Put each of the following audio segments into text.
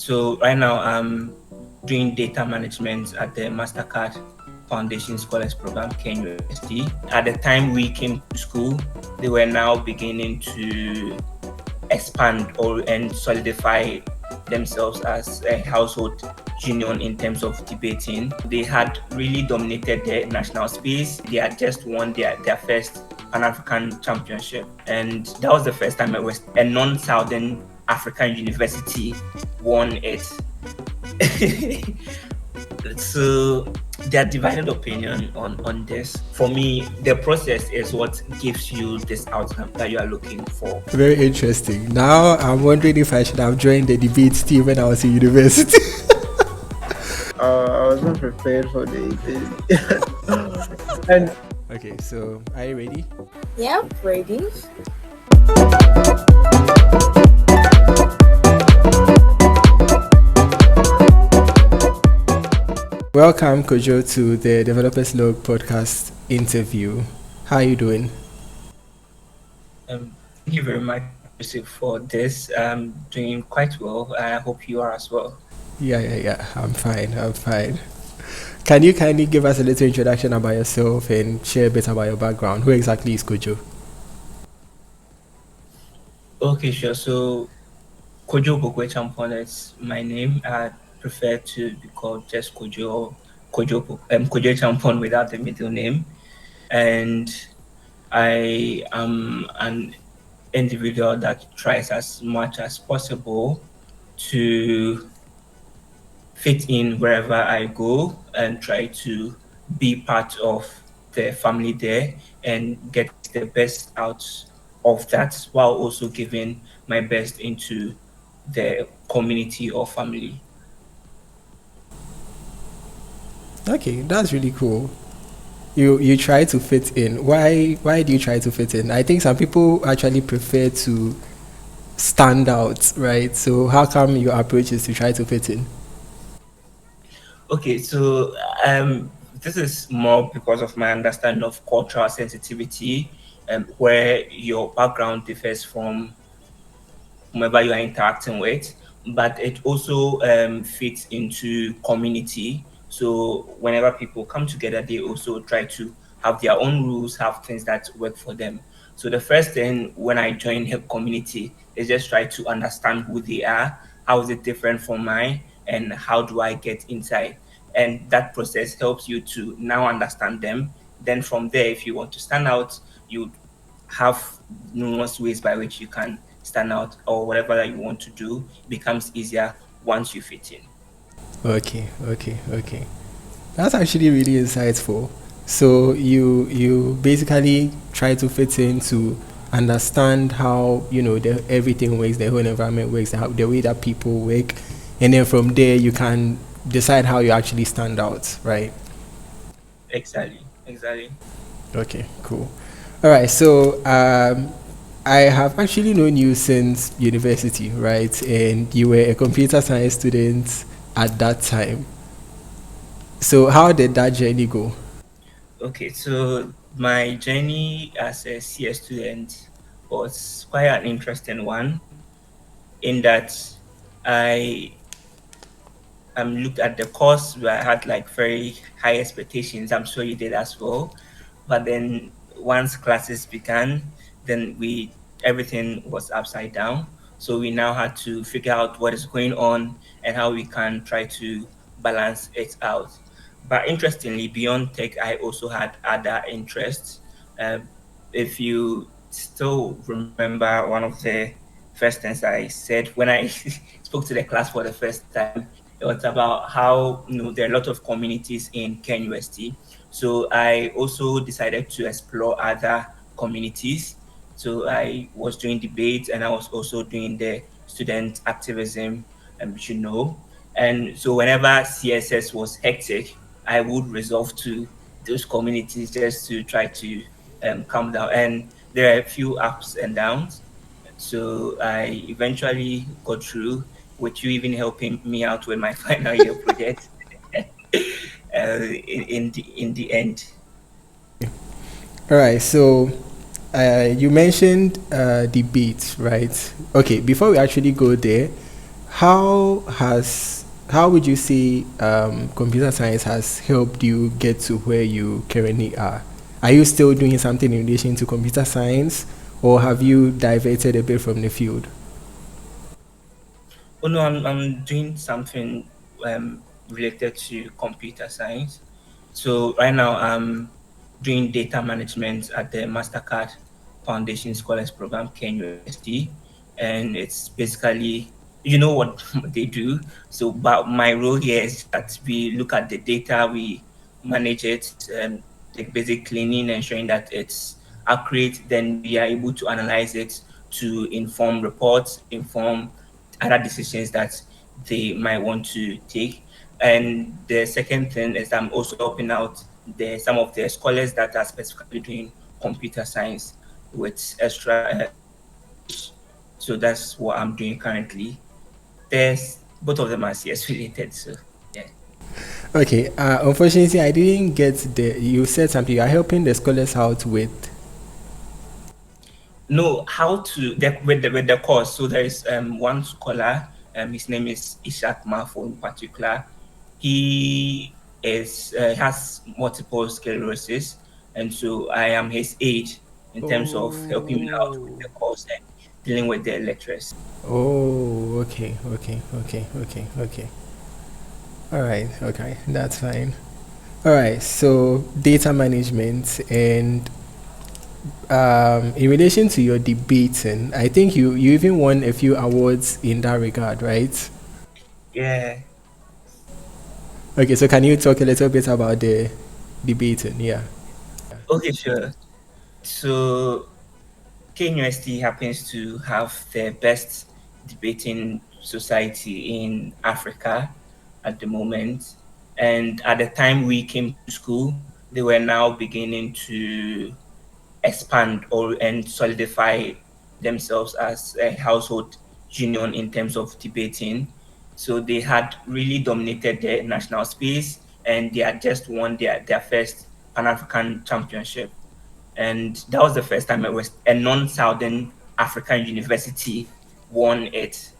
So right now I'm doing data management at the Mastercard Foundation Scholars Program, KNUST. At the time we came to school, they were now beginning to expand and solidify themselves as a household union in terms of debating. They had really dominated the national space. They had just won their first Pan-African championship. And that was the first time a non-Southern African university won it. So there are divided opinion on this. For me, the process is what gives you this outcome that you are looking for. Very interesting. Now I'm wondering if I should have joined the debate team when I was in university. I was not prepared for the and Okay, so are you ready? Yeah, ready. Welcome, Kojo, to the Developers Log podcast interview. How are you doing? Thank you very much for this. I'm doing quite well. I hope you are as well. Yeah. I'm fine. Can you kindly give us a little introduction about yourself and share a bit about your background? Who exactly is Kojo? Okay, sure. So Kojo Opoku Acheampong is my name. I prefer to be called just Kojo Acheampong without the middle name. And I am an individual that tries as much as possible to fit in wherever I go and try to be part of the family there and get the best out of that while also giving my best into the community or family. Okay, that's really cool. You try to fit in. Why do you try to fit in? I think some people actually prefer to stand out, right? So how come your approach is to try to fit in? Okay, so this is more because of my understanding of cultural sensitivity, where your background differs from whomever you are interacting with, but it also fits into community. So whenever people come together, they also try to have their own rules, have things that work for them. So the first thing when I join help community is just try to understand who they are, how is it different from mine, and how do I get inside. And that process helps you to now understand them. Then from there, if you want to stand out, you have numerous ways by which you can stand out, or whatever that you want to do becomes easier once you fit in. Okay. That's actually really insightful. So you basically try to fit in to understand how everything works, the whole environment works, the way that people work, and then from there you can decide how you actually stand out, right? Exactly. Okay, cool. All right, so I have actually known you since university, right? And you were a computer science student at that time. So how did that journey go? Okay, so my journey as a CS student was quite an interesting one in that I looked at the course where I had like very high expectations. I'm sure you did as well. But then once classes began, then everything was upside down. So we now had to figure out what is going on and how we can try to balance it out. But interestingly, beyond tech, I also had other interests. If you still remember, one of the first things I said when I spoke to the class for the first time, it was about how there are a lot of communities in KNUST. So I also decided to explore other communities. So I was doing debate and I was also doing the student activism, And so whenever CSS was hectic, I would resolve to those communities just to try to calm down. And there are a few ups and downs. So I eventually got through, with you even helping me out with my final year project in the end. All right, so you mentioned debate, right? Okay, before we actually go there, How would you say computer science has helped you get to where you currently are? Are you still doing something in relation to computer science, or have you diverted a bit from the field? Oh no, I'm doing something related to computer science. So right now I'm doing data management at the Mastercard Foundation Scholars Program, KNUST, and it's basically you know what they do. So, but my role here is that we look at the data, we manage it, the basic cleaning, ensuring that it's accurate. Then we are able to analyze it to inform reports, inform other decisions that they might want to take. And the second thing is I'm also helping out some of the scholars that are specifically doing computer science with extra knowledge. So that's what I'm doing currently. There's both of them are CS related. So yeah. Okay, unfortunately, I didn't get the. You said something. You are helping the scholars out with. Know how to with the course. So there is one scholar, his name is Ishak Mafo in particular. He is has multiple sclerosis, and so I am his aide in terms of helping him out with Oh. the course and dealing with the lecturers. Oh, okay, okay, okay, okay, okay. All right, okay, that's fine. All right, so data management and in relation to your debating, I think you even won a few awards in that regard, right? Yeah. Okay, so can you talk a little bit about the debating? Yeah. Okay, sure. So KNUST happens to have the best debating society in Africa at the moment. And at the time we came to school, they were now beginning to expand or and solidify themselves as a household union in terms of debating. So they had really dominated the national space and they had just won their first Pan African championship. And that was the first time a non-Southern African university won it.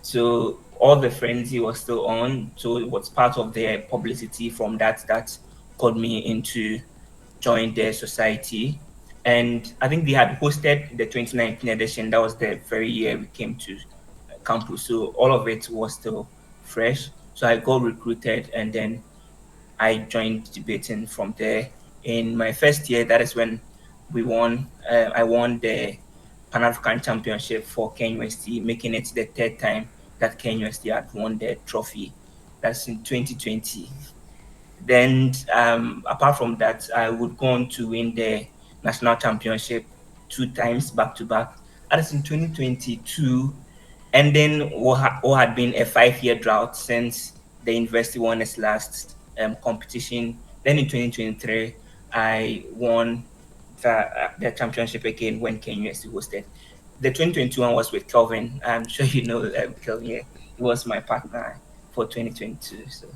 So all the frenzy was still on. So it was part of their publicity from that got me into join their society. And I think they had hosted the 2019 edition. That was the very year we came to campus. So all of it was still fresh. So I got recruited and then I joined debating from there. In my first year, that is when we won. I won the Pan African Championship for KNUST, making it the third time that KNUST had won the trophy. That's in 2020. Then, apart from that, I would go on to win the national championship two times back to back. That is in 2022. And then what had been a 5 year drought since the university won its last competition. Then in 2023, I won the championship again when KNUST hosted. The 2021 was with Kelvin. I'm sure you know Kelvin. Yeah. He was my partner for 2022. So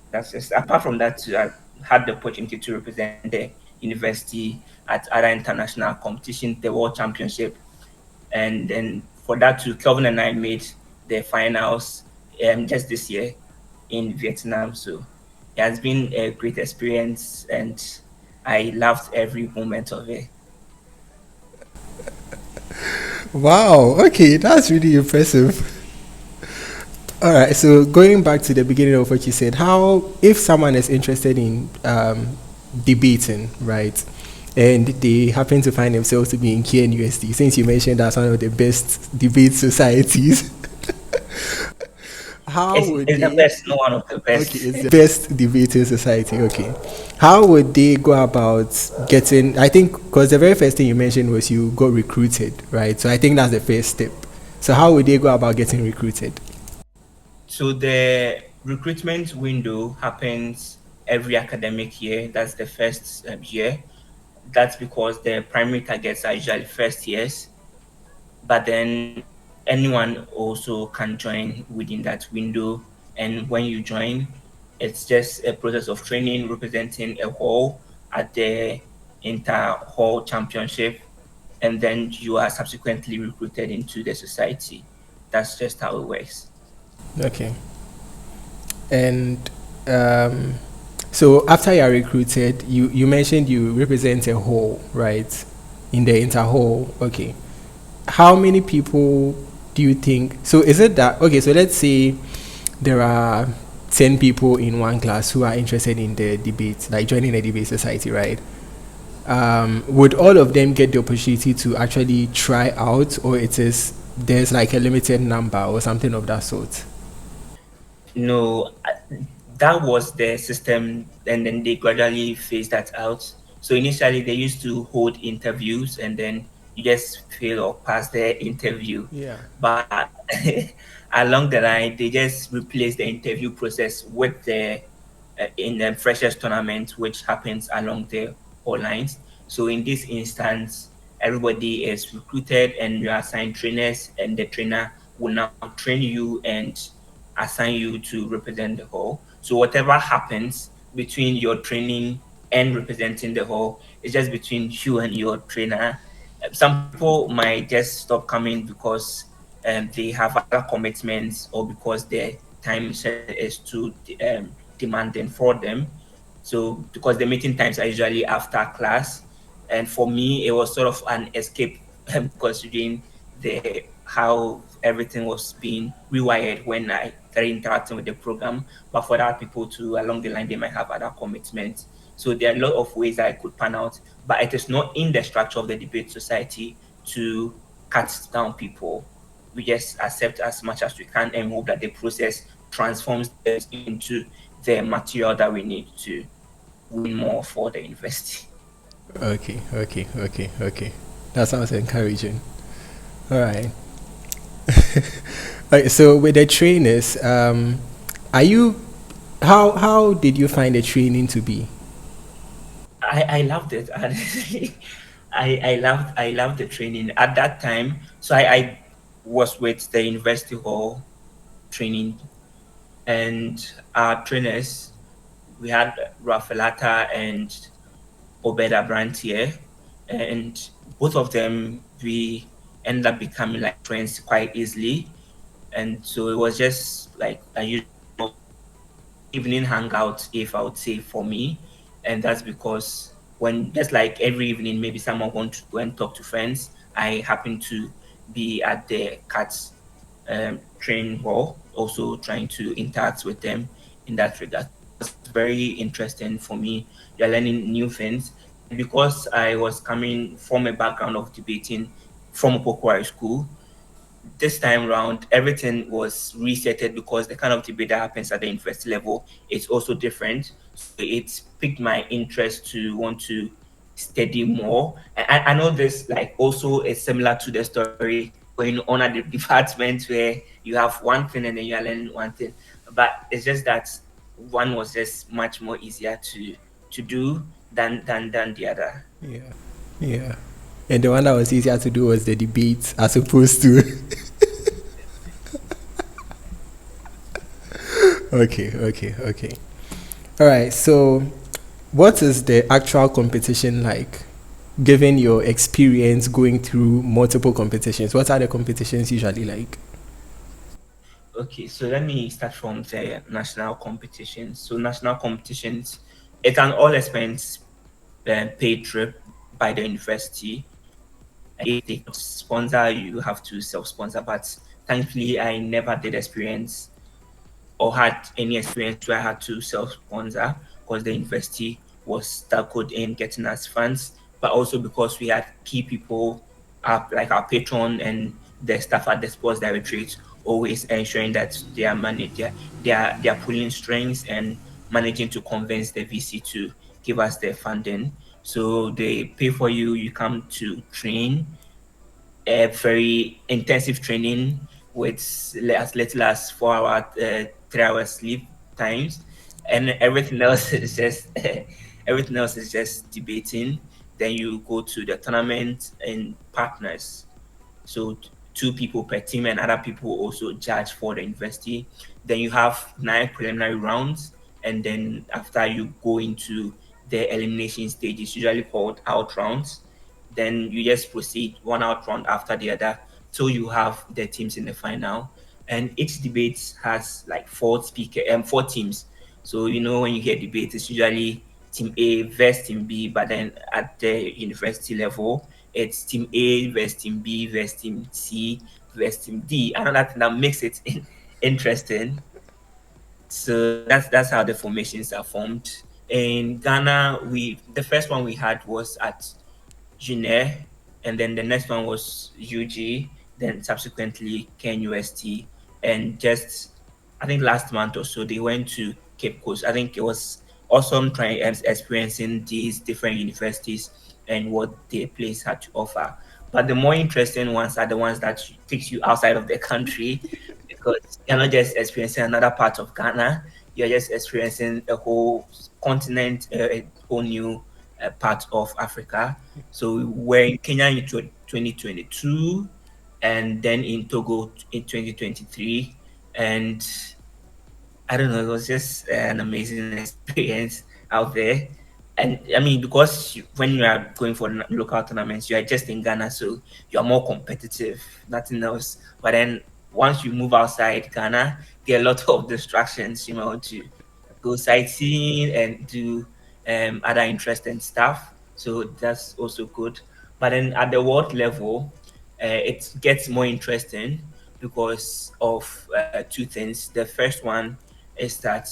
that's just apart from that, I had the opportunity to represent the university at other international competitions, the World Championship, and then for that too, Kelvin and I made the finals just this year in Vietnam. So it has been a great experience, and I loved every moment of it. Wow. Okay, that's really impressive. All right. So going back to the beginning of what you said, how if someone is interested in debating, right, and they happen to find themselves to be in KNUST, since you mentioned that's one of the best debate societies, how would It's the they? best, no one of the Okay, best. it's the best debating society. Okay, how would they go about getting? I think because the very first thing you mentioned was you got recruited, right? So I think that's the first step. So how would they go about getting recruited? So the recruitment window happens every academic year. That's the first year. That's because the primary targets are usually first years, but then anyone also can join within that window. And when you join, it's just a process of training, representing a hall at the inter hall championship, and then you are subsequently recruited into the society. That's just how it works. Okay. And um, so after you are recruited, you mentioned you represent a hall, right? In the inter hall. Okay. How many people do you think? So is it that okay? So let's say there are 10 people in one class who are interested in the debate, like joining a debate society, right? Would all of them get the opportunity to actually try out, or it is there's like a limited number or something of that sort? No, that was the system, and then they gradually phased that out. So initially, they used to hold interviews, and then you just fail or pass the interview. Yeah. But along the line, they just replaced the interview process with the in the freshers tournament, which happens along the whole lines. So in this instance, everybody is recruited, and you are assigned trainers, and the trainer will now train you and assign you to represent the hall. So whatever happens between your training and representing the hall is just between you and your trainer. Some people might just stop coming because they have other commitments, or because their time schedule is too demanding for them. So because the meeting times are usually after class, and for me it was sort of an escape, considering the how everything was being rewired when I started interacting with the program. But for other people too, along the line, they might have other commitments. So there are a lot of ways that I could pan out, but it is not in the structure of the debate society to cut down people. We just accept as much as we can and hope that the process transforms this into the material that we need to win more for the university. Okay, okay, okay, okay. That sounds encouraging. All right. Right, so with the trainers, are you how did you find the training to be? I loved it. I loved the training at that time. So I was with the university hall training, and our trainers, we had Rafalata and Obeda Brantier, and both of them we ended up becoming like friends quite easily. And so it was just like a usual evening hangout, if I would say, for me. And that's because when just like every evening, maybe someone wants to go and talk to friends, I happen to be at the cats training hall, also trying to interact with them in that regard. So it was very interesting for me. You're learning new things. And because I was coming from a background of debating from Opoku school, this time round, everything was resetted because the kind of debate that happens at the university level is also different. So it piqued my interest to want to study more. And I know this like also is similar to the story going on at the department where you have one thing and then you are learning one thing. But it's just that one was just much more easier to do than the other. Yeah. Yeah. And the one that was easier to do was the debate as opposed to okay, okay, okay. All right. So what is the actual competition like? Given your experience going through multiple competitions, what are the competitions usually like? Okay, so let me start from the national competitions. So national competitions, it's an all expense paid trip by the university. If they could sponsor, you have to self sponsor. But thankfully, I never did experience or had any experience where I had to self-sponsor because the university was stuck in getting us funds, but also because we had key people, like our patron and the staff at the sports directorate, always ensuring that they are they are pulling strings and managing to convince the VC to give us the funding. So they pay for you, you come to train, a very intensive training with as little as 4 hour, 3 hour sleep times, and everything else is just everything else is just debating. Then you go to the tournament and partners. So two people per team, and other people also judge for the university. Then you have 9 preliminary rounds, and then after you go into the elimination stages, usually called out rounds. Then you just proceed one out round after the other till you have the teams in the final. and each debate has like four teams. So when you hear debate, it's usually team A versus team B, but then at the university level, it's team A versus team B versus team C versus team D. Another thing that makes it interesting. So that's how the formations are formed. In Ghana, we the first one we had was at Junè, and then the next one was UG, then subsequently KNUST, and just I think last month or so they went to Cape Coast. I think it was awesome trying and experiencing these different universities and what their place had to offer. But the more interesting ones are the ones that takes you outside of the country because you're not just experiencing another part of Ghana, you're just experiencing a whole continent, a whole new part of Africa. So we were in Kenya in 2022 and then in Togo in 2023. And I don't know, it was just an amazing experience out there. And I mean, because when you are going for local tournaments, you are just in Ghana, so you are more competitive, nothing else. But then once you move outside Ghana, get a lot of distractions, to go sightseeing and do other interesting stuff. So that's also good. But then at the world level, it gets more interesting because of two things. The first one is that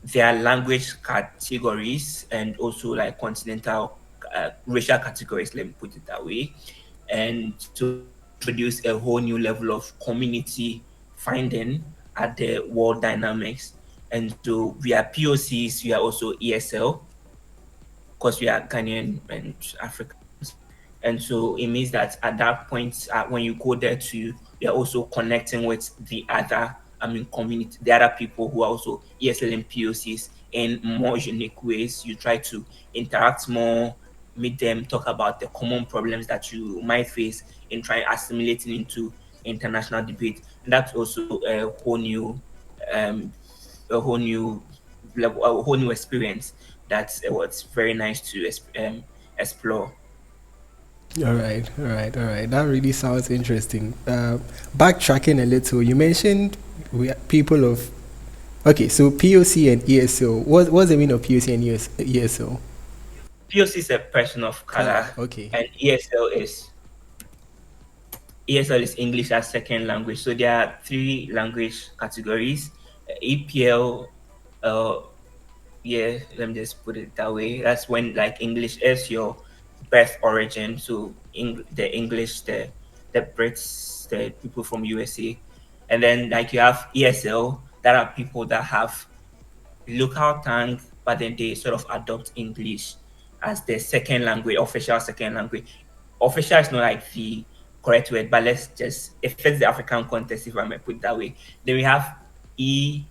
there are language categories and also like continental racial categories, let me put it that way. And so that introduced a whole new level of community finding at the world dynamics. And so we are POCs, we are also ESL, because we are Ghanaian and Africans. And so it means that at that point, when you go there to, you're also connecting with the other, community, the other people who are also ESL and POCs in more unique ways. You try to interact more, meet them, talk about the common problems that you might face in trying assimilating into international debate. And that's also um, a whole new level, a whole new experience that was very nice to explore. All right. That really sounds interesting. Backtracking a little, you mentioned we are people of. Okay, so POC and ESO. What's the meaning of POC and ESO? POC is a person of Color. color, Okay. and ESL is English as second language. So there are three language categories. EPL, yeah, let me just put it that way. That's when like English is your birth origin. So the English, the Brits, the people from USA, and then like you have ESL. That are people that have local tongue, but then they sort of adopt English as their second language, official second language. Official is not like the correct word, but let's just, if it's the African context, if I may put it that way. Then we have EFL.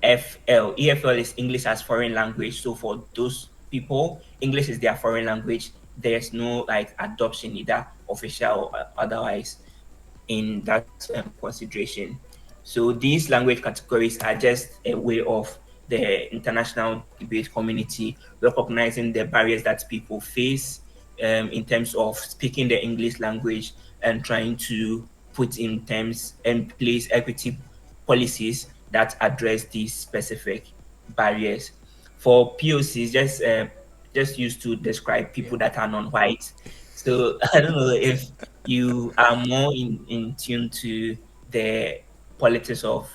EFL is English as foreign language. So for those people, English is their foreign language. There's no like adoption, either official or otherwise, in that consideration. So these language categories are just a way of the international debate community recognizing the barriers that people face in terms of speaking the English language and trying to put in terms and place equity policies that address these specific barriers. For POCs, just used to describe Yeah. people that are non-white. So I don't know if you are more in tune to the politics of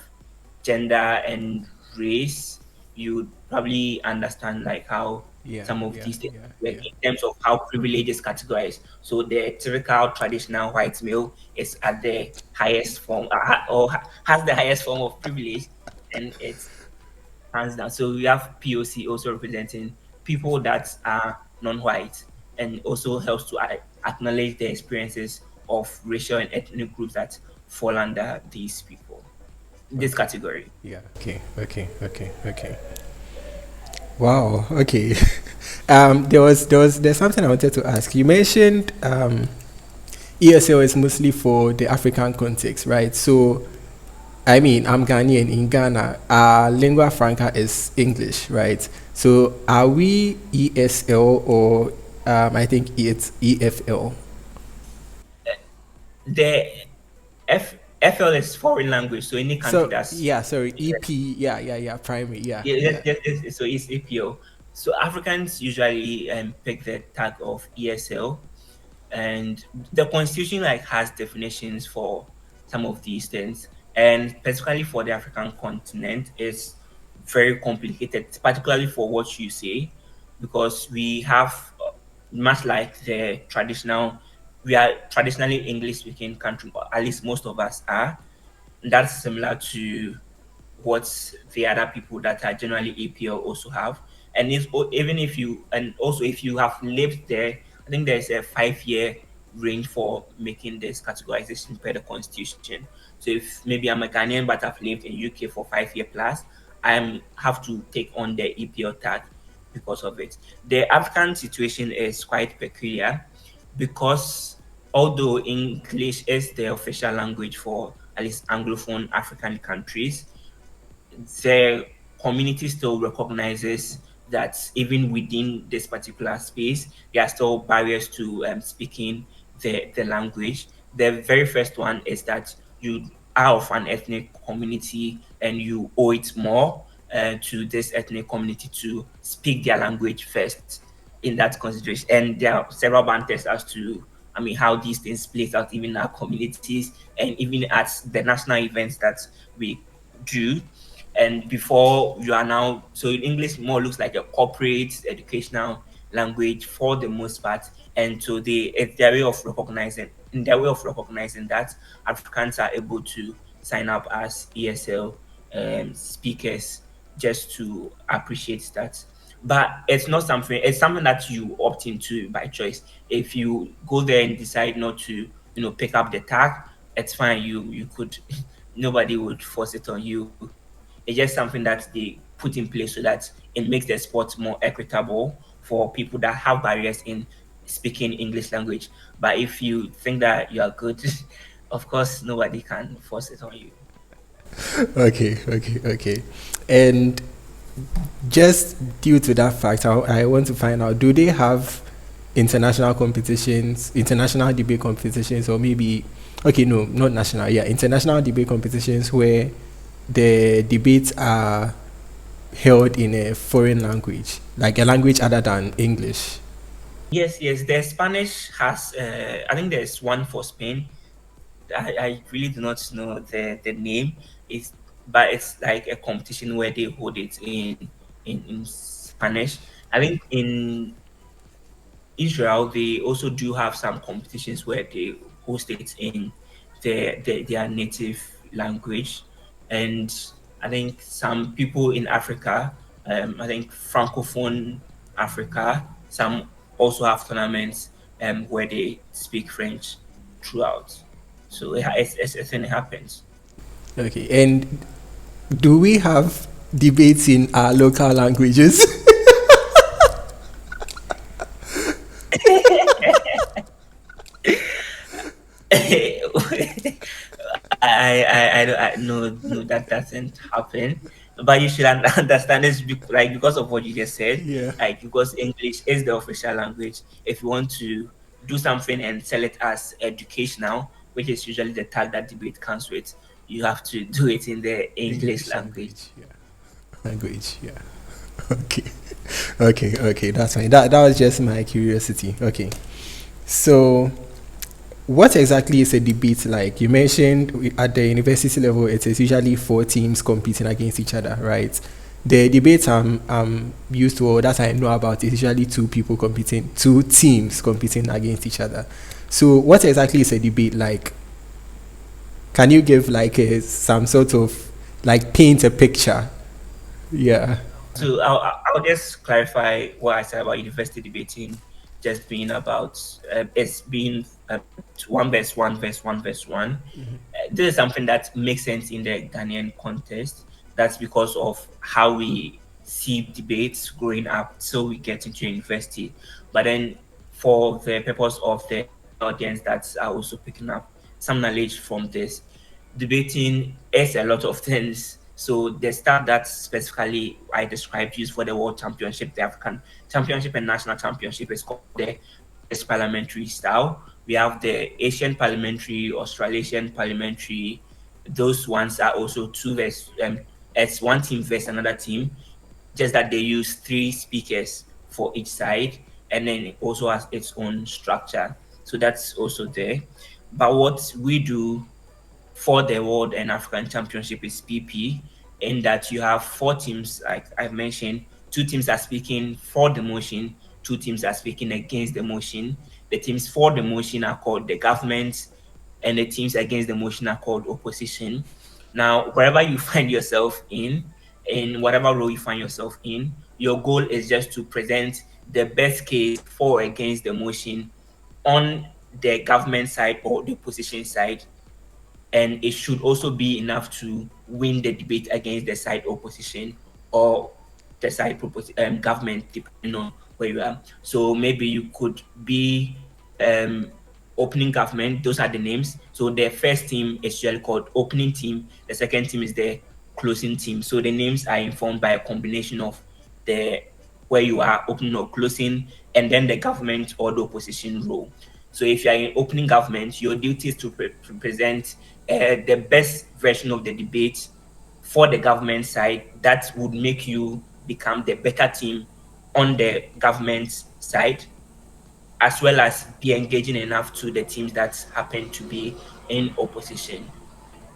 gender and race, you probably understand like how Yeah. some of Yeah. these things Yeah. work Yeah. in terms of how privilege is categorized. So the typical traditional white male is at the highest form has the highest form of privilege, and it's hands down. So we have POC also representing people that are non-white, and also helps to acknowledge the experiences of racial and ethnic groups that fall under these people, this Okay. category. Yeah. Okay. Wow. Okay. There's something I wanted to ask. You mentioned ESL is mostly for the African context, right? So I mean, I'm Ghanaian. In Ghana, our lingua franca is English, right? So are we ESL or I think it's EFL? The F FL is foreign language, so any country So that's yeah, sorry, EP. Yeah, yeah, yeah. Primary. Yeah, yeah, yeah. so it's APO. So Africans usually pick the tag of ESL, and the constitution like has definitions for some of these things, and specifically for the African continent is very complicated, particularly for what you say, because we have much like the traditional, we are traditionally English speaking country, or at least most of us are. That's similar to what the other people that are generally APL also have. And if, even if you, and also if you have lived there, I think there's a 5 year range for making this categorization per the constitution. So if maybe I'm a Ghanaian but I've lived in UK for 5 year plus, I have to take on the EPL tag because of it. The African situation is quite peculiar because although English is the official language for at least Anglophone African countries, the community still recognizes that even within this particular space, there are still barriers to speaking the language. The very first one is that you are of an ethnic community and you owe it more to this ethnic community to speak their language first in that consideration. And there are several banters as to, I mean, how these things play out even in our communities and even at the national events that we do. And before you are now, so English more looks like a corporate educational language for the most part. And so it's their way of recognizing, in their way of recognizing that Africans are able to sign up as ESL speakers just to appreciate that. But it's not something, it's something that you opt into by choice. If you go there and decide not to, pick up the tag, it's fine. You could nobody would force it on you. It's just something that they put in place so that it makes the sport more equitable for people that have barriers in speaking English language. But if you think that you are good, of course nobody can force it on you. Okay, okay, okay. And just due to that fact, I want to find out: do they have international competitions, international debate competitions, or maybe okay, no, not national, yeah, international debate competitions where the debates are held in a foreign language, like a language other than English? Yes, yes. The Spanish has, I think there's one for Spain. I really do not know the name. It's but it's like a competition where they hold it in Spanish. I think in Israel they also do have some competitions where they host it in their native language, and I think some people in Africa, I think Francophone Africa, some also have tournaments where they speak French throughout. So it's a thing that happens. Okay, and do we have debates in our local languages? No, no, that doesn't happen. But you should understand this, like because of what you just said, Yeah. like because English is the official language. If you want to do something and sell it as educational, which is usually the tag that debate comes with, you have to do it in the English English language. language, yeah. Language, yeah. Okay. Okay, okay, that's fine. That was just my curiosity. Okay. So what exactly is a debate like? You mentioned at the university level, it is usually four teams competing against each other, right? The debates I'm used to, or that I know about, is usually two people competing, two teams competing against each other. So, what exactly is a debate like? Can you give like some sort of like paint a picture? Yeah. So I'll just clarify what I said about university debating just being about it's being one verse one verse one verse one. This is something that makes sense in the Ghanaian context. That's because of how we see debates growing up till we get into university. But then for the purpose of the audience that are also picking up some knowledge from this, debating is a lot of things. So the stuff that specifically I described used for the World Championship, the African Championship and National Championship is called the parliamentary style. We have the Asian parliamentary, Australasian parliamentary, those ones are also two versus it's one team versus another team, just that they use three speakers for each side, and then it also has its own structure. So that's also there. But what we do for the World and African Championship is PP, in that you have four teams, like I've mentioned, two teams are speaking for the motion, two teams are speaking against the motion. The teams for the motion are called the government, and the teams against the motion are called opposition. Now, wherever you find yourself in whatever role you find yourself in, your goal is just to present the best case for or against the motion on the government side or the opposition side, and it should also be enough to win the debate against the side opposition or the side government, depending on where you are. So maybe you could be opening government. Those are the names. So the first team is usually called opening team. The second team is the closing team. So the names are informed by a combination of the where you are opening or closing, and then the government or the opposition role. So if you are in opening government, your duty is to present the best version of the debate for the government side that would make you become the better team on the government side, as well as be engaging enough to the teams that happen to be in opposition.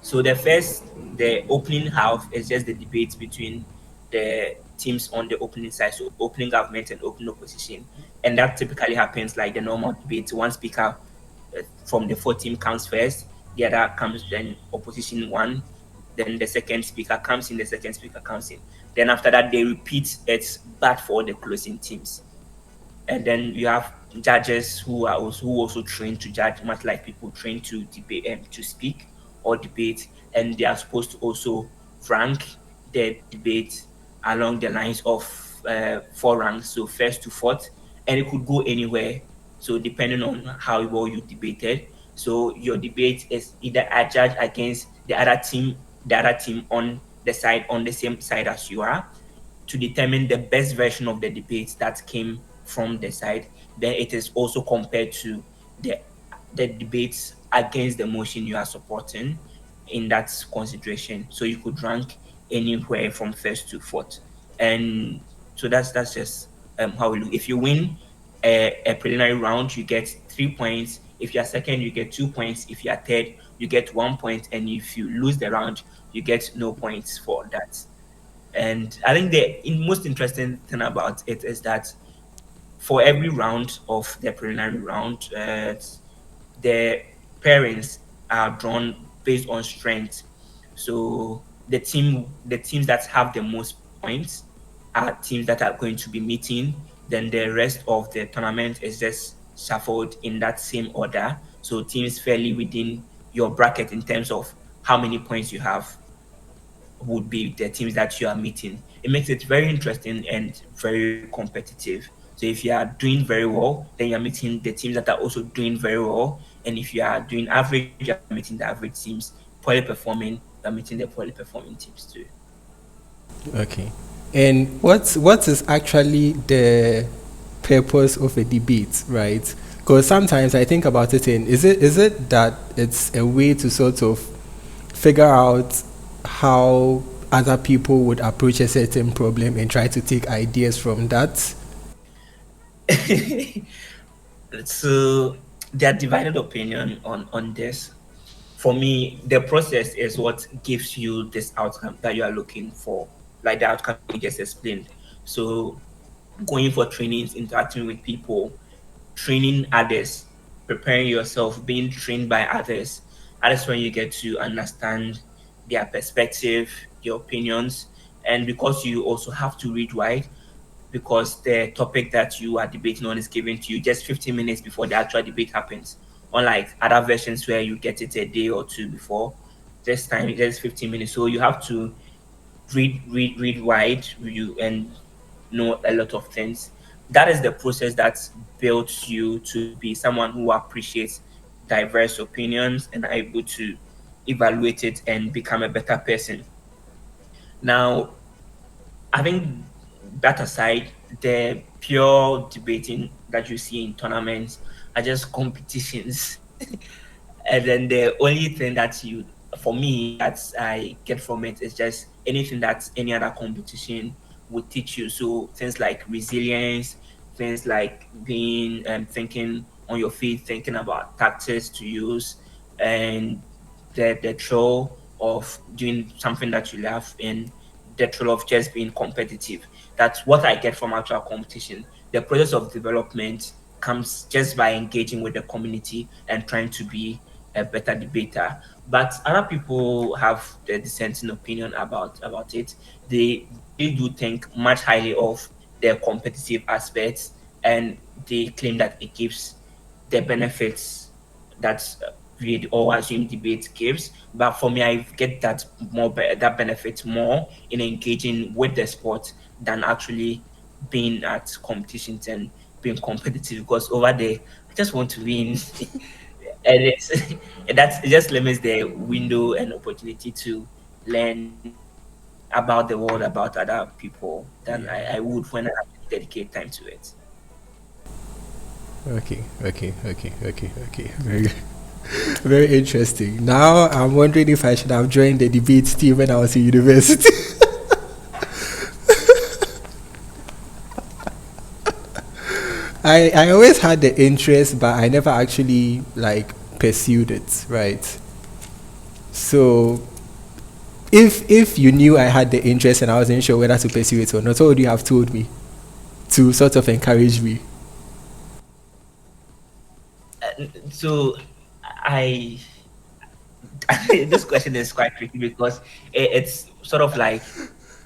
So the opening half is just the debate between the teams on the opening side, so opening government and opening opposition, and that typically happens like the normal debate. One speaker from the four team comes first, the other comes then opposition one, then the second speaker comes in, the second speaker comes in. Then after that, they repeat it back for the closing teams, and then you have judges who also trained to judge, much like people trained to debate and to speak or debate, and they are supposed to also rank the debate along the lines of four ranks, so first to fourth, and it could go anywhere. So depending on how well you debated, so your debate is either a judge against the other team on the same side as you are, to determine the best version of the debate that came from the side. Then it is also compared to the the debates against the motion you are supporting in that consideration. So you could rank anywhere from first to fourth. And so that's just how we look. If you win a preliminary round, you get 3 points. If you are second, you get 2 points. If you are third, you get 1 point. And if you lose the round, you get no points for that. And I think most interesting thing about it is that for every round of the preliminary round, the parents are drawn based on strength. So the teams that have the most points are teams that are going to be meeting. Then the rest of the tournament is just shuffled in that same order. So teams fairly within your bracket in terms of how many points you have would be the teams that you are meeting. It makes it very interesting and very competitive. So if you are doing very well, then you're meeting the teams that are also doing very well. And if you are doing average, you're meeting the average teams. Poorly performing, you're meeting the poorly performing teams too. Okay. And what is actually the purpose of a debate, right? Because sometimes I think about it in is it that it's a way to sort of figure out how other people would approach a certain problem and try to take ideas from that? So there are divided opinion on this. For me, the process is what gives you this outcome that you are looking for, like the outcome you just explained. So going for trainings, interacting with people, training others, preparing yourself, being trained by others. That is when you get to understand their perspective, their opinions, and because you also have to read wide, because the topic that you are debating on is given to you just 15 minutes before the actual debate happens. Unlike other versions where you get it a day or two before, this time just 15 minutes. So you have to read wide, you and know a lot of things. That is the process that builds you to be someone who appreciates diverse opinions and are able to evaluate it and become a better person. Now, I think that aside, the pure debating that you see in tournaments are just competitions. And then the only thing that you for me that I get from it is just anything that any other competition would teach you. So things like resilience, things like being thinking on your feet, thinking about tactics to use, and the thrill of doing something that you love, and the thrill of just being competitive. That's what I get from actual competition. The process of development comes just by engaging with the community and trying to be a better debater. But other people have the dissenting opinion about it. They really do think much highly of the competitive aspects, and they claim that it gives the benefits that read or assume debate gives. But for me, I get that benefit more in engaging with the sport than actually being at competitions and being competitive, because over there I just want to win. And it's it just limits the window and opportunity to learn about the world, about other people, than Yeah. I would when I dedicate time to it. Okay. Very, very interesting. Now I'm wondering if I should have joined the debate team when I was in university. I always had the interest, but I never actually like pursued it, right? So if you knew I had the interest and I wasn't sure whether to pursue it or not, what would you have told me to sort of encourage me? So I this question is quite tricky because it's sort of like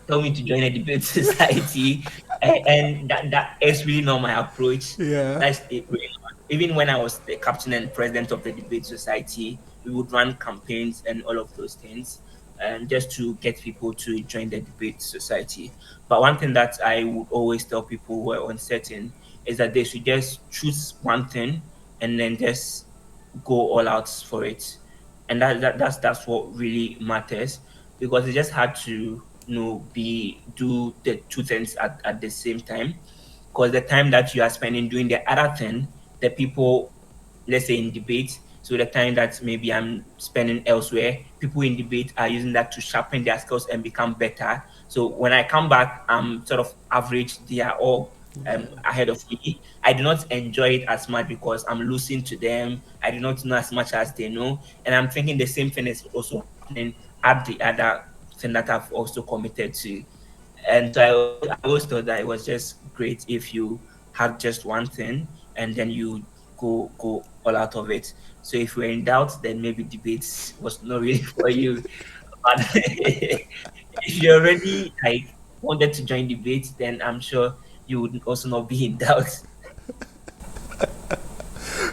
tell me to join a debate society, and that is really not my approach. Yeah. That's it really not. Even when I was the captain and president of the debate society, we would run campaigns and all of those things, just to get people to join the debate society. But one thing that I would always tell people who are uncertain is that they should just choose one thing and then just go all out for it. And that's what really matters, because it's just hard to be do the two things at the same time, because the time that you are spending doing the other thing, the people, let's say in debate, so the time that maybe I'm spending elsewhere, people in debate are using that to sharpen their skills and become better. So when I come back, I'm sort of average. They are all ahead of me. I do not enjoy it as much because I'm losing to them. I do not know as much as they know, and I'm thinking the same thing is also happening at the other thing that I've also committed to. And so I always thought that it was just great if you had just one thing and then you go all out of it. So if you're in doubt, then maybe debates was not really for you. But if you already like wanted to join debates, then I'm sure you would also not be in doubt.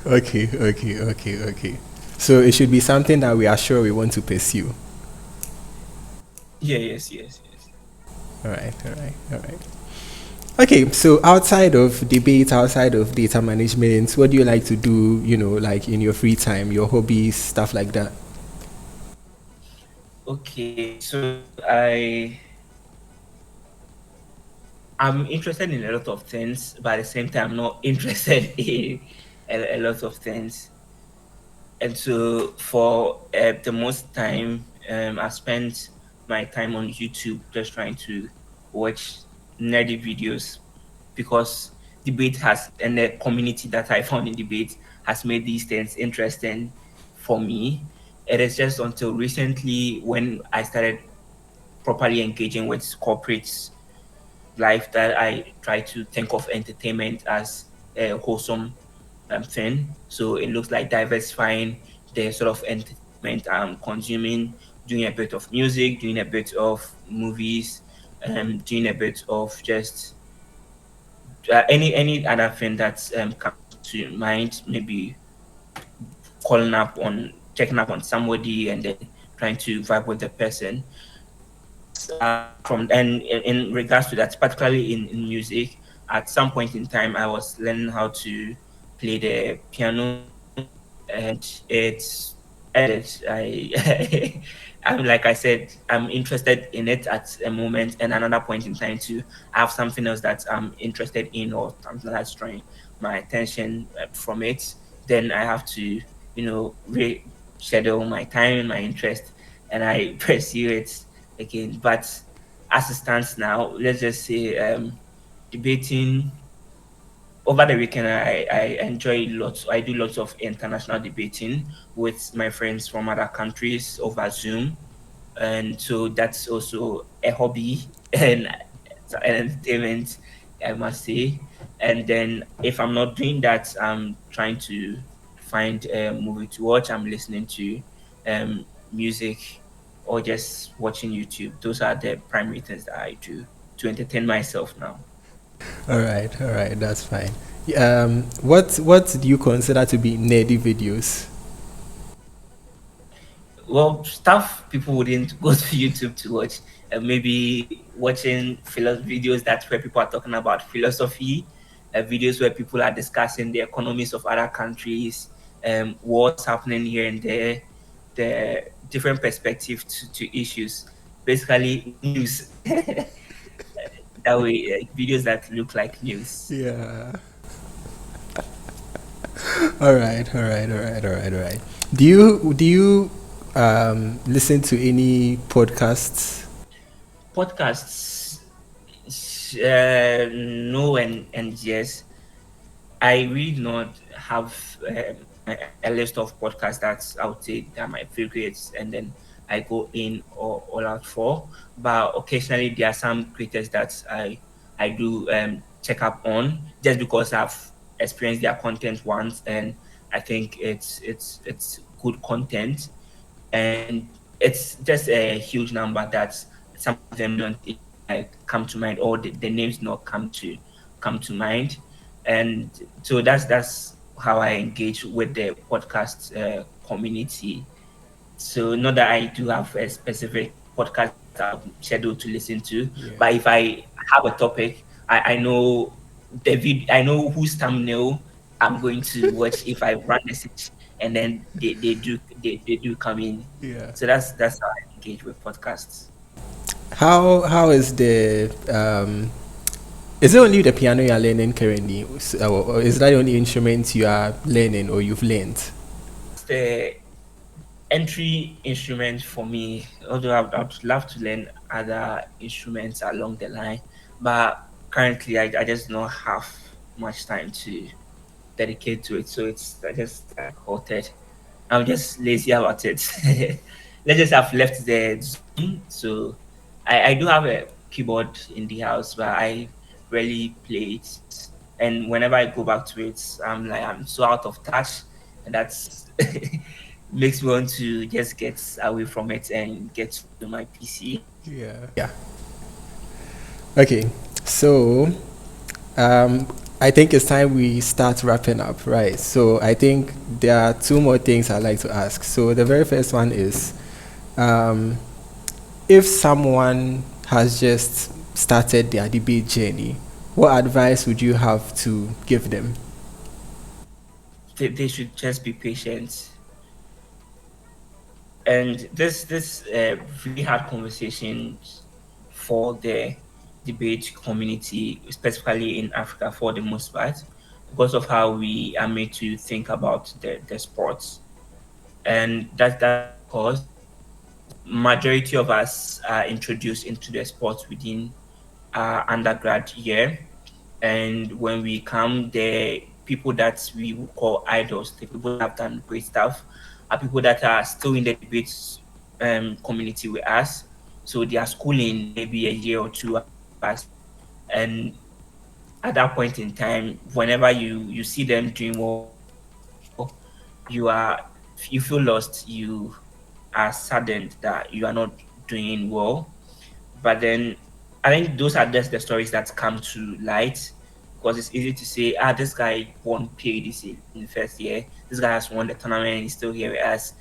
Okay. So it should be something that we are sure we want to pursue. Yeah, yes. All right. Okay, so outside of debate, outside of data management, what do you like to do, like in your free time, your hobbies, stuff like that? Okay, so I'm interested in a lot of things, but at the same time, I'm not interested in a lot of things. And so, for the most time, I spent my time on YouTube just trying to watch nerdy videos, because debate has, and the community that I found in debate has made these things interesting for me. It is just until recently when I started properly engaging with corporates life that I try to think of entertainment as a wholesome thing. So it looks like diversifying the sort of entertainment I'm consuming, doing a bit of music, doing a bit of movies, doing a bit of just any other thing that comes to mind. Maybe checking up on somebody and then trying to vibe with the person. But apart from, and in regards to that, particularly in music, at some point in time, I was learning how to play the piano, and it's ended. I'm like I said, I'm interested in it at a moment, and another point in time to have something else that I'm interested in, or something that's drawing my attention from it. Then I have to, reschedule my time and my interest. and I pursue it again. But as it stands now, let's just say debating over the weekend, I enjoy lots. I do lots of international debating with my friends from other countries over Zoom, and so that's also a hobby and an entertainment, I must say. And then if I'm not doing that, I'm trying to find a movie to watch. I'm listening to music or just watching YouTube. Those are the primary things that I do to entertain myself now. All right, that's fine. What do you consider to be nerdy videos? Well, stuff people wouldn't go to YouTube to watch. Maybe watching videos that's where people are talking about philosophy, videos where people are discussing the economies of other countries, what's happening here and there, the different perspective to issues. Basically, news. That way, videos that look like news. Yeah. All right, all right, all right, all right, all right. Do you listen to any podcasts? Podcasts, no and yes. I really not have a list of podcasts that I would say that are my favorites, and then I go in or all out for. But occasionally there are some creators that I do check up on just because I've experienced their content once, and I think it's good content, and it's just a huge number that some of them don't even like come to mind, or the names not come to mind. And so that's how I engage with the podcast community. So not that I do have a specific podcast that I'm scheduled to listen to, Yeah. but if I have a topic, I know I know whose thumbnail I'm going to watch if I run the search, and then they do come in. Yeah. So that's how I engage with podcasts. How is the is it only the piano you are learning currently? Or is that the only instrument you are learning or you've learned? It's the entry instrument for me, although I'd love to learn other instruments along the line, but currently I just don't have much time to dedicate to it, so it's I just like halted. I'm just lazy about it. Let's just have left the zone. So I do have a keyboard in the house, but I rarely play it. And whenever I go back to it, I'm so out of touch, and that's makes me want to just get away from it and get to my PC. Yeah. Yeah. Okay. So I think it's time we start wrapping up, right? So I think there are two more things I'd like to ask. So the very first one is, um, if someone has just started their debate journey, what advice would you have to give them? They should just be patient. And this really hard conversations for the debate community, specifically in Africa for the most part, because of how we are made to think about the sports. And that's because majority of us are introduced into the sports within our undergrad year. And when we come, the people that we would call idols, the people that have done great stuff, are people that are still in the debates community with us. So they are schooling maybe a year or two ahead of us. And at that point in time, whenever you see them doing well, you feel lost. You are saddened that you are not doing well. But then I think those are just the stories that come to light, because it's easy to say, this guy won PADC in the first year. This guy has won the tournament and he's still here with us.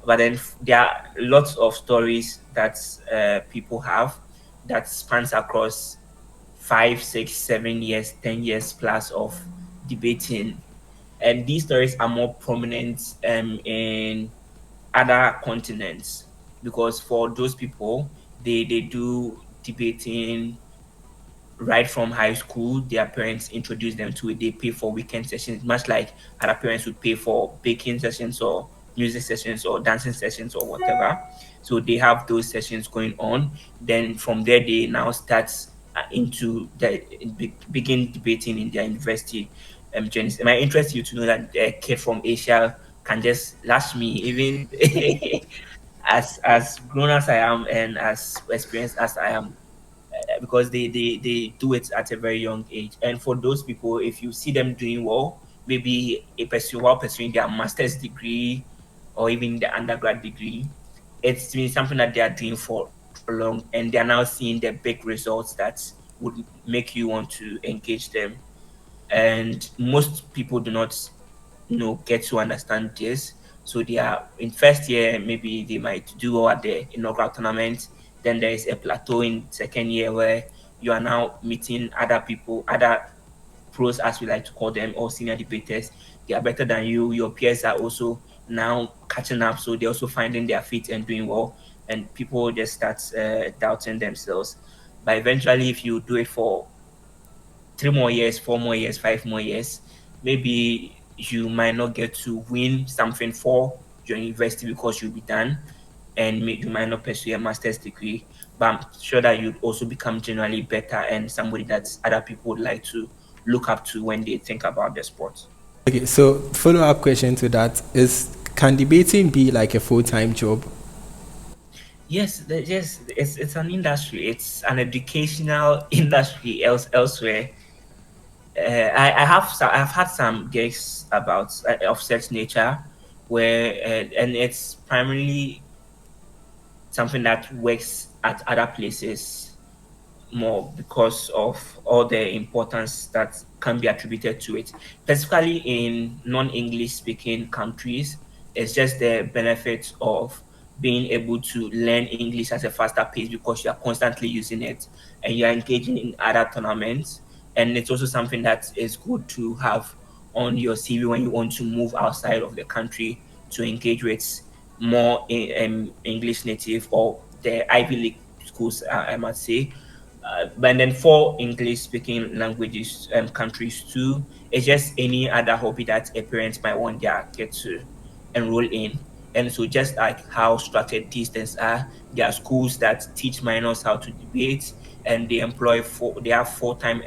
But then there are lots of stories that people have that spans across 5, 6, 7 years, 10 years plus of debating, and these stories are more prominent in other continents, because for those people, they do debating right from high school. Their parents introduce them to it. They pay for weekend sessions, much like other parents would pay for baking sessions or music sessions or dancing sessions or whatever. So they have those sessions going on. Then from there, they now start into the begin debating in their university journeys. It might interest you to know that a kid from Asia can just lash me, even as grown as I am and as experienced as I am, because they do it at a very young age. And for those people, if you see them doing well, maybe a person while pursuing their master's degree or even the undergrad degree, it's been something that they are doing for long, and they are now seeing the big results that would make you want to engage them. And most people do not get to understand this. So they are in first year, maybe they might do well at the inaugural tournament. Then there is a plateau in second year where you are now meeting other people, other pros as we like to call them, or senior debaters. They are better than you. Your peers are also now catching up, so they're also finding their feet and doing well. And people just start doubting themselves. But eventually, if you do it for 3 more years, 4 more years, 5 more years, maybe you might not get to win something for your university because you'll be done, and you might not pursue a master's degree. But I'm sure that you'd also become generally better and somebody that other people would like to look up to when they think about the sport. Okay, so follow up question to that is, can debating be like a full time job? Yes, yes, it's an industry. It's an educational industry elsewhere. I've had some gigs about of such nature, where and it's primarily something that works at other places more because of all the importance that can be attributed to it. Specifically in non-English speaking countries, it's just the benefit of being able to learn English at a faster pace because you are constantly using it and you are engaging in other tournaments. And it's also something that is good to have on your CV when you want to move outside of the country to engage with more English native or the Ivy League schools, I must say. But then for English speaking languages countries too, it's just any other hobby that a parent might want their kid to enroll in. And so just like how structured these things are, there are schools that teach minors how to debate, and they have full-time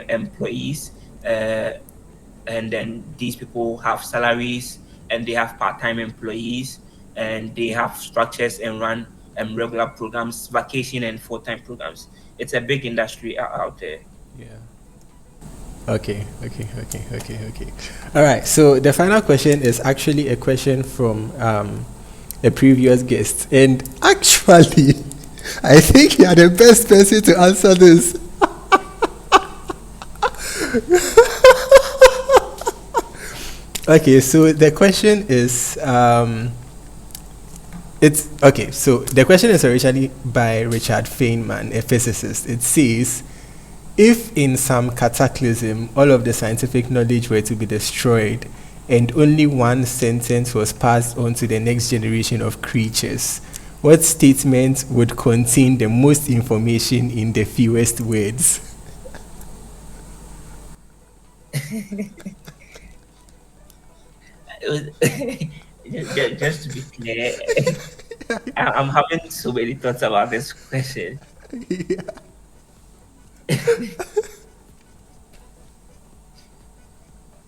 employees, and then these people have salaries, and they have part-time employees, and they have structures and run regular programs, vacation and full-time programs. It's a big industry out there. Yeah. Okay. All right. So the final question is actually a question from a previous guest, and actually, I think you are the best person to answer this. Okay. So the question is, it's okay. So the question is originally by Richard Feynman, a physicist. It says, if in some cataclysm all of the scientific knowledge were to be destroyed and only one sentence was passed on to the next generation of creatures, what statement would contain the most information in the fewest words? Just to be clear, I'm having so many thoughts about this question.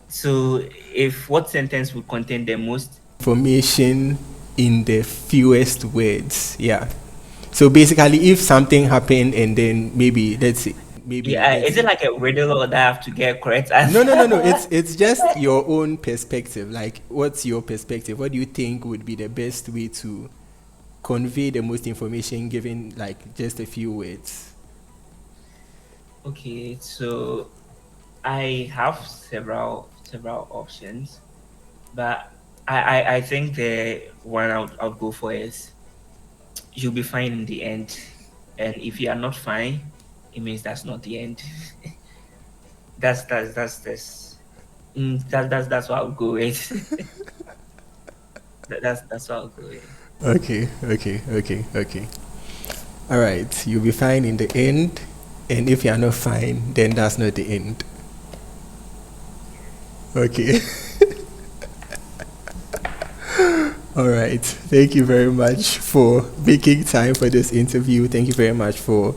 So, if what sentence would contain the most? Information in the fewest words. Yeah. So basically, if something happened and then maybe Yeah, let's is it say, like a riddle or that I have to get correct no. answer? It's just your own perspective. Like, what's your perspective? What do you think would be the best way to convey the most information given like just a few words? Okay, so I have several options, but I think the one I'll go for is you'll be fine in the end, and if you are not fine, it means that's not the end. That's this. That's what I'll go with. That's what I'll go with. Okay. All right. You'll be fine in the end, and if you are not fine, then that's not the end. Okay. All right. Thank you very much for making time for this interview. Thank you very much for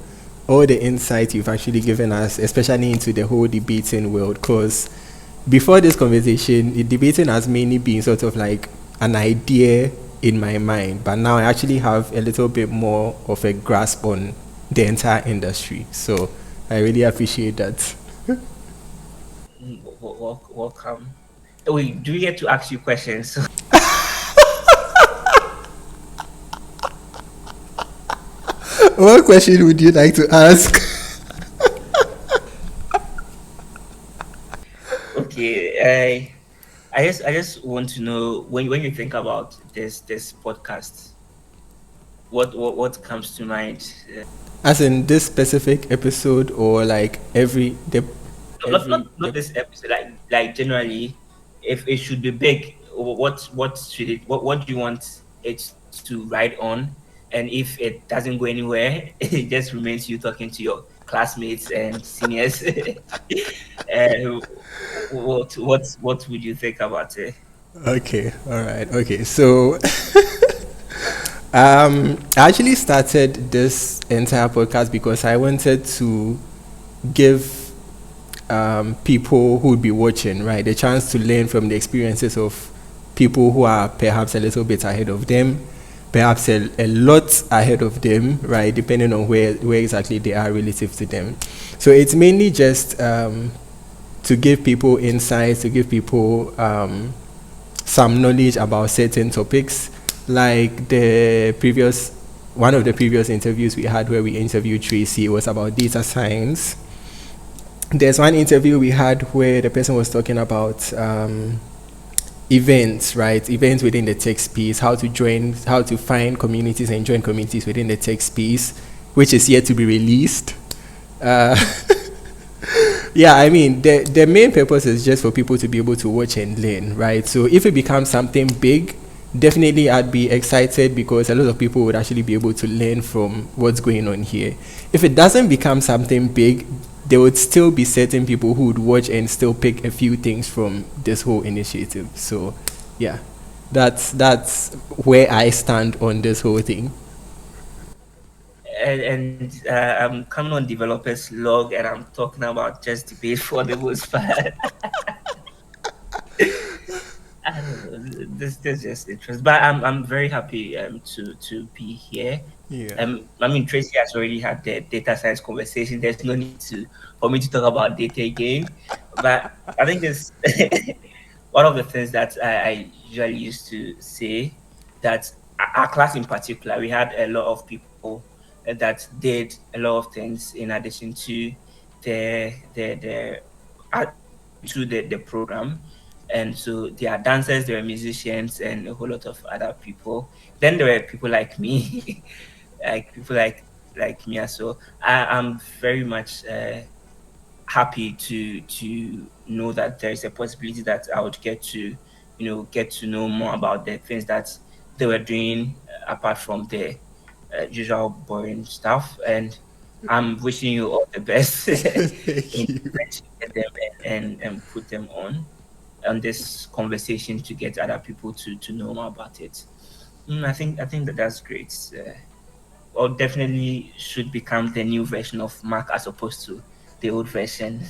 all the insight you've actually given us, especially into the whole debating world. Because before this conversation, debating has mainly been sort of like an idea in my mind, but now I actually have a little bit more of a grasp on the entire industry. So I really appreciate that. Welcome. Wait, do we get to ask you questions? What question would you like to ask? Okay, I just want to know when you think about this podcast, what comes to mind? As in this specific episode, or like Not, every not not this episode. Like generally, if it should be big, what should it? What do you want it to ride on? And if it doesn't go anywhere, it just remains you talking to your classmates and seniors. What would you think about it? Okay, all right, okay. So, I actually started this entire podcast because I wanted to give people who would be watching, right, the chance to learn from the experiences of people who are perhaps a little bit ahead of them, perhaps a lot ahead of them, right, depending on where exactly they are relative to them. So it's mainly just to give people insights, to give people some knowledge about certain topics, like one of the previous interviews we had where we interviewed Tracy was about data science. There's one interview we had where the person was talking about events, right? Events within the tech space, how to find communities and join communities within the tech space, which is yet to be released. Uh, yeah, I mean, the main purpose is just for people to be able to watch and learn, right? So if it becomes something big, definitely I'd be excited because a lot of people would actually be able to learn from what's going on here. If it doesn't become something big, there would still be certain people who would watch and still pick a few things from this whole initiative. So, yeah, that's where I stand on this whole thing. And I'm coming on developers log, and I'm talking about just debate for the most part. I don't know. This just interesting, but I'm very happy to be here. Yeah. I mean Tracy has already had the data science conversation. There's no need to for me to talk about data again. But I think this one of the things that I usually used to say that our class in particular, we had a lot of people that did a lot of things in addition to the to the program. And so there are dancers, there are musicians, and a whole lot of other people. Then there were people like me, like people like me. So I'm very much happy to know that there is a possibility that I would get to, get to know more about the things that they were doing apart from the usual boring stuff. And I'm wishing you all the best Thank in you. trying to get them and put them on this conversation to get other people to know more about it. I think that that's great. Or definitely should become the new version of Mac as opposed to the old version.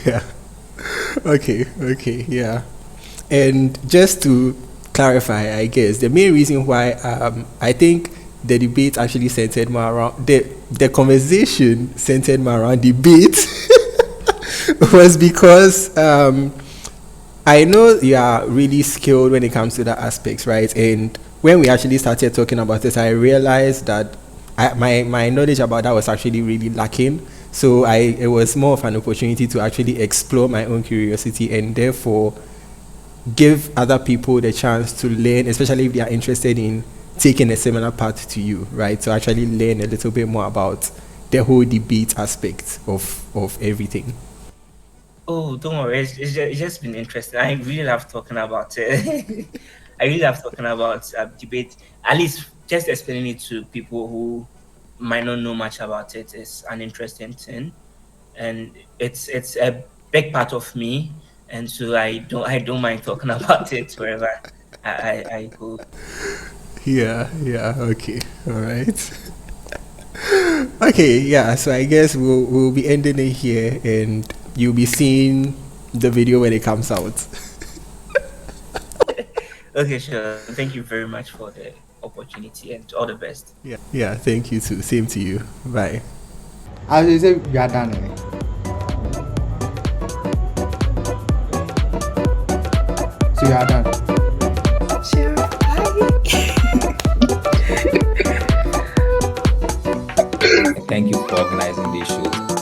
Yeah. Okay. Okay. Yeah. And just to clarify, I guess the main reason why I think the debate actually centered more around the conversation centered more around debate was because I know you are really skilled when it comes to that aspects, right? And when we actually started talking about this, I realized that my knowledge about that was actually really lacking. So it was more of an opportunity to actually explore my own curiosity and therefore give other people the chance to learn, especially if they are interested in taking a similar path to you, right? To actually learn a little bit more about the whole debate aspect of everything. Oh, don't worry. It's just been interesting. I really love talking about it. I really love talking about debate. At least just explaining it to people who might not know much about it is an interesting thing, and it's a big part of me. and so I don't mind talking about it wherever I go. Yeah, yeah, okay. All right. Okay, yeah, so I guess we'll be ending it here and you'll be seeing the video when it comes out. Okay, sure. Thank you very much for the opportunity and all the best. Yeah. Yeah, thank you too. Same to you. Bye. As you say, we are done. So you are done. Sure. Thank you for organizing this show.